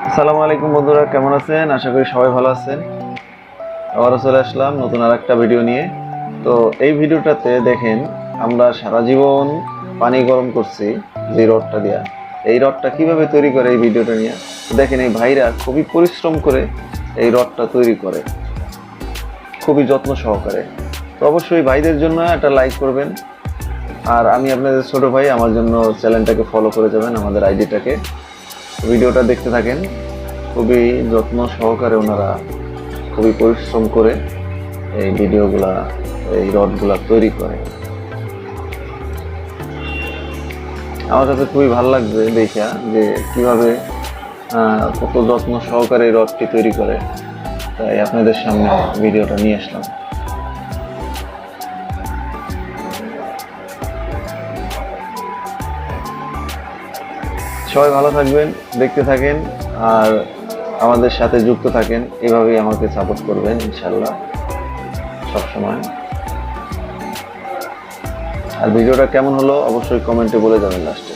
আসসালামু আলাইকুম বন্ধুরা, কেমন আছেন? আশা করি সবাই ভালো আছেন। আবারও চলে আসলাম নতুন আর একটা ভিডিও নিয়ে। তো এই ভিডিওটাতে দেখেন আমরা সারা জীবন পানি গরম করছি যে রডটা দিয়া, এই রডটা কিভাবে তৈরি করে এই ভিডিওটা নিয়ে। দেখেন এই ভাইরা খুবই পরিশ্রম করে এই রডটা তৈরি করে, খুবই যত্ন সহকারে। তো অবশ্যই ভাইদের জন্য একটা লাইক করবেন, আর আমি আপনাদের ছোট ভাই, আমার জন্য চ্যানেলটাকে ফলো করে যাবেন, আমাদের আইডিটাকে। ভিডিওটা দেখতে থাকেন। খুবই যত্ন সহকারে ওনারা খুবই পরিশ্রম করে এই ভিডিওগুলা, এই রডগুলা তৈরি করে। আমার কাছে খুবই ভালো লাগবে দেখা যে কিভাবে কত যত্ন সহকারে এই রডটি তৈরি করে, তাই আপনাদের সামনে ভিডিওটা নিয়ে আসলাম। সবাই ভালো থাকবেন, দেখতে থাকেন আর আমাদের সাথে যুক্ত থাকেন। এভাবেই আমাকে সাপোর্ট করবেন ইনশাল্লাহ সবসময়। আর ভিডিওটা কেমন হলো অবশ্যই কমেন্টে বলে যাবেন লাস্টে।